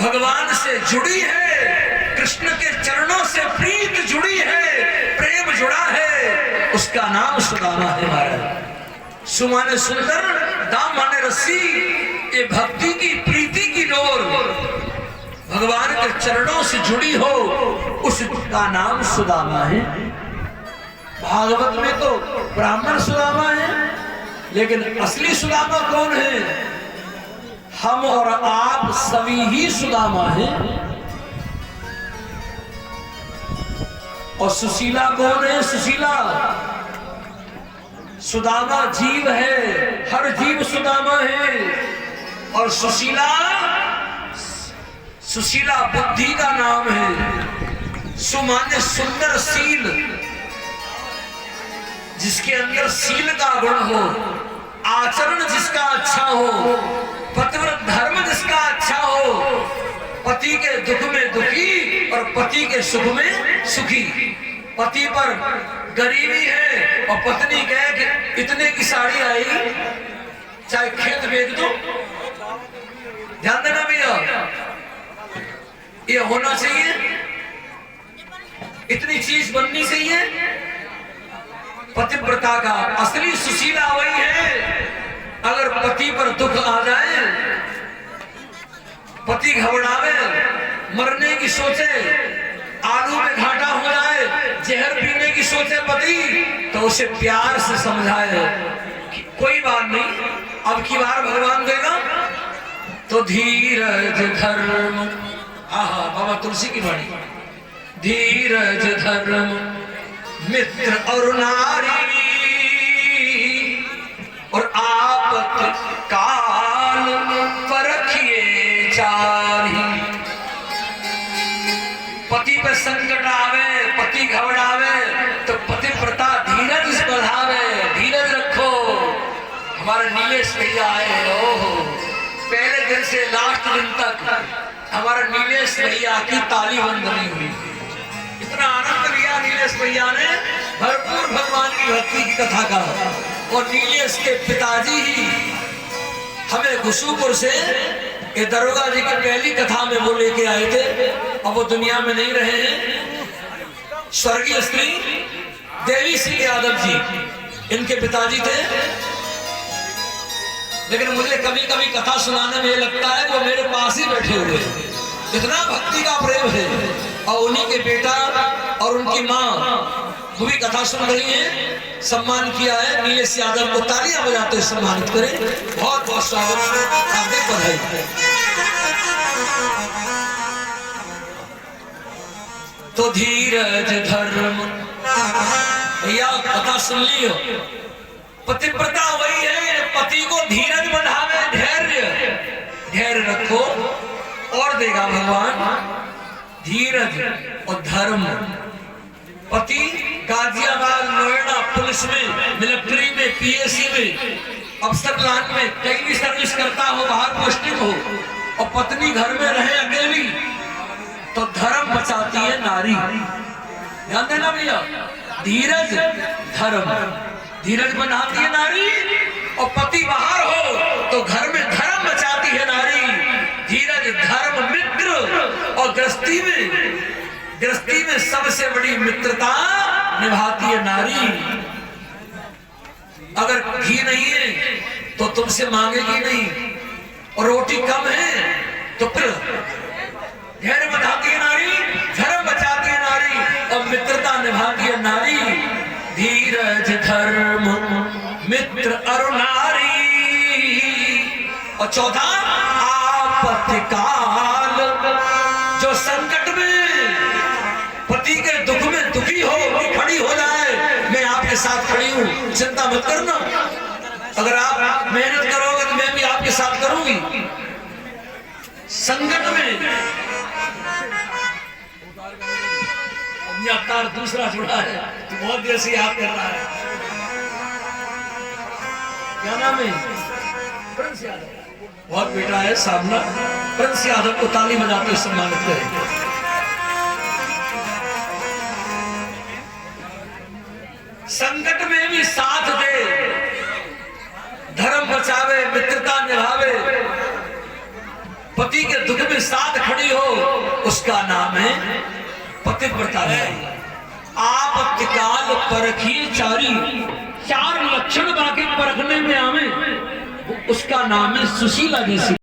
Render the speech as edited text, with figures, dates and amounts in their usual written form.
भगवान से जुड़ी है, कृष्ण के चरणों से प्रीत जुड़ी है, प्रेम जुड़ा है, उसका नाम सुदामा है महाराज। सुमाने सुंदर, दाम माने रस्सी, ये भक्ति की प्रीति की डोर भगवान के चरणों से जुड़ी हो, उसका नाम सुदामा है। भागवत में तो ब्राह्मण सुदामा है, लेकिन असली सुदामा कौन है? हम और आप सभी ही सुदामा हैं। और सुशीला कौन है? सुशीला सुदामा जीव है, हर जीव सुदामा है। और सुशीला, सुशीला बुद्धि का नाम है। सुमान्य सुंदर शील, जिसके अंदर शील का गुण हो, आचरण जिसका अच्छा हो, पतिव्रत धर्म जिसका अच्छा हो, पति के दुख में दुखी और पति के सुख में सुखी। पति पर गरीबी है और पत्नी कहे कि इतने की साड़ी आई, चाहे खेत बेच दो। ध्यान देना भैया, ये होना चाहिए, इतनी चीज बननी चाहिए। पतिव्रता का असली सुशीला वही है। अगर पति पर दुख आ जाए, पति घबरावे, मरने की सोचे, आलू में घाटा हो जाए, जहर पीने की सोचे पति, तो उसे प्यार से समझाए कि कोई बात नहीं, अब की बार भगवान देगा। तो धीरज धर्म, आहा बाबा तुलसी की वाणी, धीरज धर्म मित्र और नारी और आपत काल परखिए चारी। पति पे संकट आवे, पति घबरावे, तो पतिव्रता धीरज बढ़ावे, धीरज रखो। हमारे नीलेश भैया आए, ओहो, पहले दिन से लास्ट दिन तक हमारे नीलेश भैया की ताली बंद नहीं हुई। इतना आनंद लिया नीलेश भैया ने भरपूर भगवान की भक्ति की कथा का। और नीलेश के पिताजी ही हमें घुसूपुर से ये दरोगा जी की पहली कथा में वो लेके आए थे। अब वो दुनिया में नहीं रहे हैं। स्वर्गीय श्री देवी सिंह यादव जी इनके पिताजी थे। लेकिन मुझे कभी कभी कथा सुनाने में लगता है वो मेरे पास ही बैठे हुए, इतना भक्ति का प्रेम है। और उन्हीं के बेटा और उनकी माँ वो भी कथा सुन रही है। सम्मान किया है नीलेश यादव को, तालियां बजाते हुए सम्मानित करें। बहुत बहुत स्वागत, हार्दिक बधाई। तो धीरज धर्म, भैया कथा सुन ली हो। पतिव्रता वही है, पति को धीरज बढ़ावे, धैर्य रखो और देगा भगवान। धीरज और धर्म। पति गाजियाबाद, नोएडा पुलिस में, मिलिट्री में, पीएससी में, अफसर प्लान में कहीं भी सर्विस करता हो, बाहर पोस्टिंग हो, और पत्नी घर में रहे अकेली, तो धर्म बचाती है नारी। ध्यान देना भैया, धीरज धर्म, धीरज बनाती है नारी। और पति बाहर हो तो घर में धर्म बचाती है नारी। धीरज धर्म मित्र। और गृहस्थी में सबसे बड़ी मित्रता निभाती है नारी। अगर घी नहीं है तो तुमसे मांगेगी नहीं, और रोटी कम है तो फिर धैर्य बढ़ाती है नारी, धर्म बचाती है नारी, और मित्रता निभाती है नारी। धीरज धर्म मित्र और नारी। और चौथा आपत्तिकाल, जो संकट में पति के दुख में दुखी हो, खड़ी हो जाए, मैं आपके साथ खड़ी हूं, चिंता मत करना। अगर आप मेहनत करोगे तो मैं भी आपके साथ करूंगी। संकट में तार दूसरा जुड़ा है, तो बहुत देर से याद कर रहा है। क्या नाम है? प्रिंस यादव। बहुत बेटा है सामना। प्रिंस यादव को ताली बजाते हुए सम्मानित करें। संकट में भी साथ दे, धर्म बचावे, मित्रता निभावे, पति के दुख के साथ खड़ी हो उसका नाम है पतिव्रता नारी। आप त्रिकाल परखिए चारी, चार लक्षण बाकी परखने में आवे, उसका नाम है सुशीला जैसी।